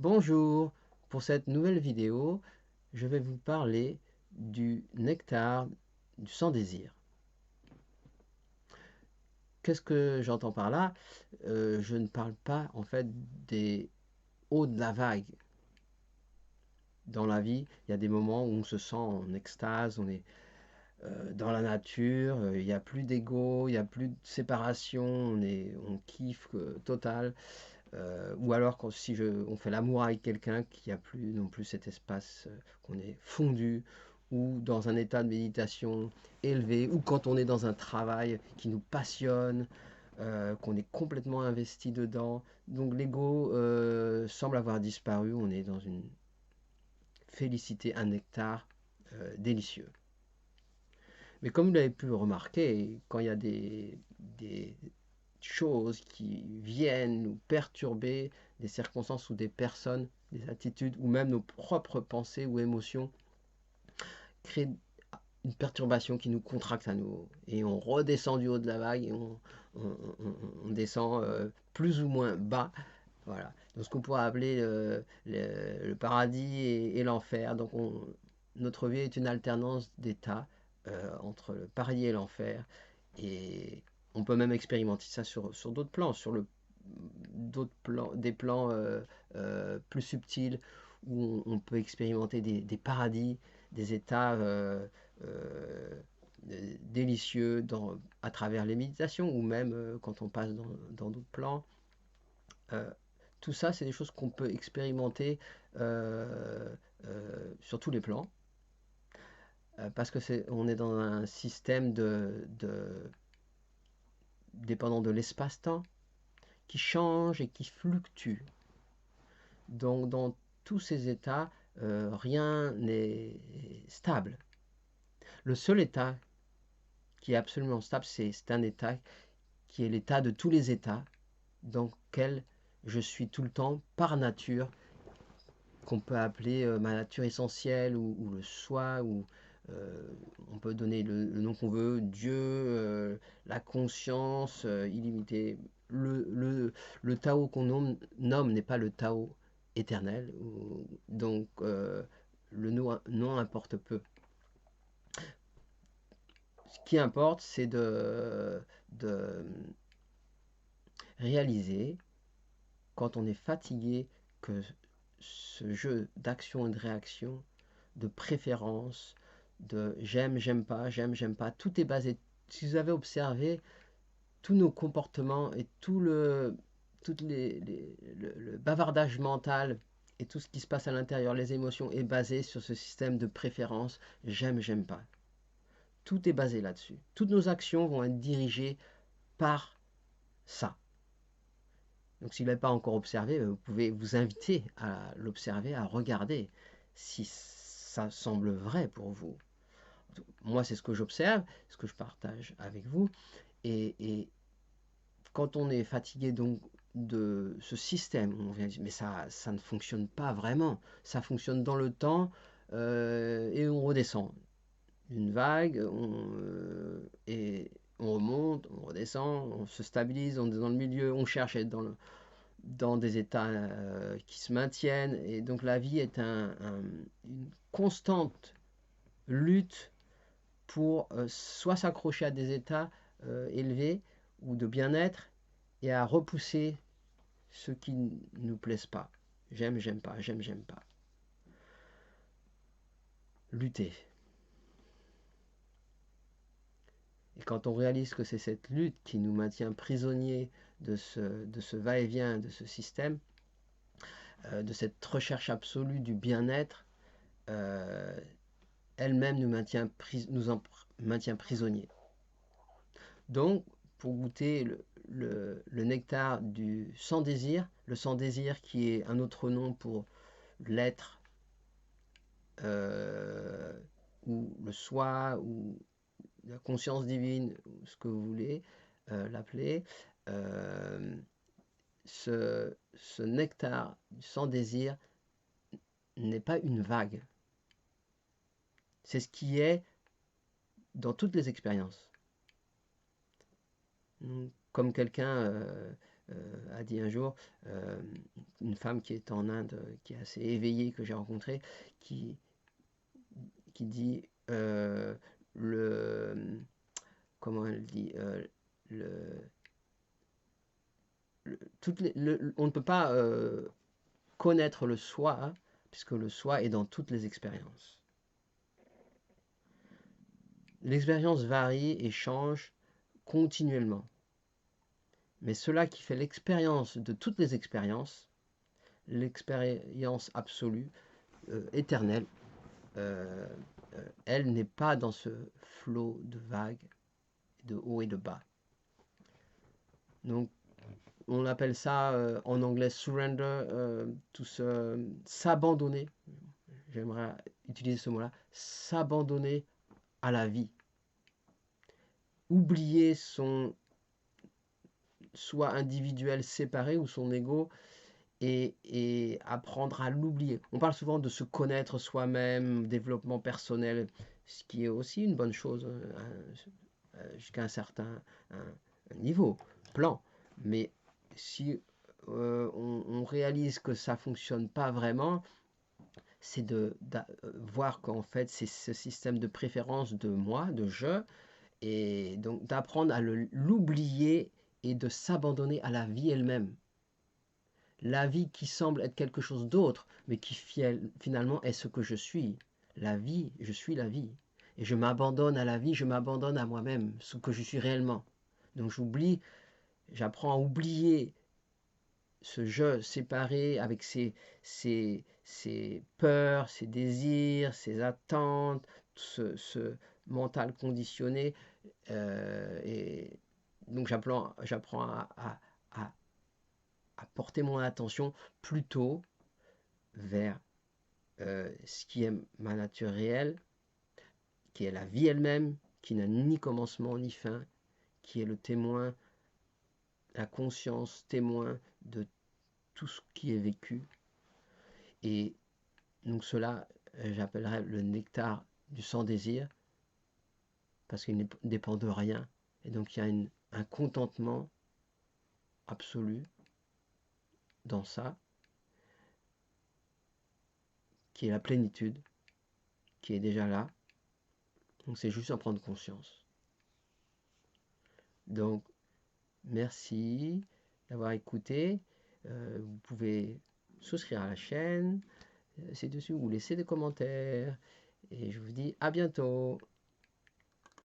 Bonjour, pour cette nouvelle vidéo, je vais vous parler du nectar du sans-désir. Qu'est-ce que j'entends par là? Je ne parle pas en fait des hauts de la vague. Dans la vie, il y a des moments où on se sent en extase, on est dans la nature, il n'y a plus d'ego, il n'y a plus de séparation, on kiffe total. Ou alors quand si on fait l'amour avec quelqu'un qu'il n'y a plus non plus cet espace, qu'on est fondu, ou dans un état de méditation élevé, ou quand on est dans un travail qui nous passionne, qu'on est complètement investi dedans. Donc l'ego semble avoir disparu, on est dans une félicité, un nectar délicieux. Mais comme vous l'avez pu remarquer, quand il y a des choses qui viennent nous perturber, des circonstances ou des personnes, des attitudes ou même nos propres pensées ou émotions créent une perturbation qui nous contracte à nouveau. Et on redescend du haut de la vague et on descend plus ou moins bas. Voilà. Donc ce qu'on pourrait appeler le paradis et l'enfer. Donc notre vie est une alternance d'états entre le paradis et l'enfer. Et on peut même expérimenter ça sur d'autres plans, d'autres plans, des plans plus subtils où on peut expérimenter des paradis, des états délicieux à travers les méditations ou même quand on passe dans d'autres plans. Euh, Tout ça, c'est des choses qu'on peut expérimenter sur tous les plans parce que on est dans un système dépendant de l'espace-temps qui change et qui fluctue. Donc dans tous ces états, rien n'est stable. Le seul état qui est absolument stable, c'est un état qui est l'état de tous les états, dans lequel je suis tout le temps par nature, qu'on peut appeler ma nature essentielle ou le soi, ou euh, on peut donner le nom qu'on veut, Dieu, la conscience illimitée. Le Tao qu'on nomme n'est pas le Tao éternel, donc le nom importe peu. Ce qui importe, c'est de réaliser, quand on est fatigué, que ce jeu d'action et de réaction, de préférence, de j'aime, j'aime pas, tout est basé. Si vous avez observé, tous nos comportements et tout le bavardage mental et tout ce qui se passe à l'intérieur, les émotions, est basé sur ce système de préférence j'aime pas. Tout est basé là-dessus. Toutes nos actions vont être dirigées par ça. Donc si vous ne l'avez pas encore observé, vous pouvez vous inviter à l'observer, à regarder si ça semble vrai pour vous. Moi, c'est ce que j'observe, ce que je partage avec vous. Et quand on est fatigué donc de ce système, on vient dire, mais ça ne fonctionne pas vraiment. Ça fonctionne dans le temps et on redescend. Une vague, et on remonte, on redescend, on se stabilise, on est dans le milieu, on cherche à être dans des états qui se maintiennent. Et donc la vie est une constante lutte pour soit s'accrocher à des états élevés ou de bien-être et à repousser ceux qui ne nous plaisent pas. J'aime pas, j'aime pas. Lutter. Et quand on réalise que c'est cette lutte qui nous maintient prisonniers de ce va-et-vient, de ce système, de cette recherche absolue du bien-être, euh, elle-même nous maintient prisonniers. Donc, pour goûter le nectar du sans-désir, le sans-désir qui est un autre nom pour l'être euh, ou le soi ou la conscience divine, ou ce que vous voulez l'appeler, euh, ce nectar sans désir n'est pas une vague. C'est ce qui est dans toutes les expériences. Comme quelqu'un a dit un jour, une femme qui est en Inde, qui est assez éveillée, que j'ai rencontrée, qui, qui dit le... Comment elle dit le, on ne peut pas connaître le soi, hein, puisque le soi est dans toutes les expériences. L'expérience varie et change continuellement. Mais cela qui fait l'expérience de toutes les expériences, l'expérience absolue, éternelle, elle n'est pas dans ce flot de vagues, de haut et de bas. Donc, on appelle ça en anglais surrender, s'abandonner. J'aimerais utiliser ce mot-là, s'abandonner à la vie. Oublier son soi individuel séparé ou son ego et apprendre à l'oublier. On parle souvent de se connaître soi-même, développement personnel, ce qui est aussi une bonne chose jusqu'à un certain niveau, plan. Mais si on réalise que ça ne fonctionne pas vraiment, c'est de voir qu'en fait c'est ce système de préférence de moi, de je, et donc d'apprendre à l'oublier et de s'abandonner à la vie elle-même. La vie qui semble être quelque chose d'autre, mais qui finalement est ce que je suis. La vie, je suis la vie. Et je m'abandonne à la vie, je m'abandonne à moi-même, ce que je suis réellement. Donc j'apprends à oublier ce je séparé avec ses peurs, ses désirs, ses attentes, ce mental conditionné. Et donc j'apprends à porter mon attention plutôt vers ce qui est ma nature réelle, qui est la vie elle-même, qui n'a ni commencement ni fin, qui est le témoin, la conscience témoin de tout ce qui est vécu. Et donc cela, j'appellerais le nectar du sans-désir, parce qu'il ne dépend de rien. Et donc il y a un contentement absolu dans ça, qui est la plénitude, qui est déjà là. Donc c'est juste en prendre conscience. Donc merci d'avoir écouté. Vous pouvez souscrire à la chaîne, c'est dessus, ou laisser des commentaires. Et je vous dis à bientôt.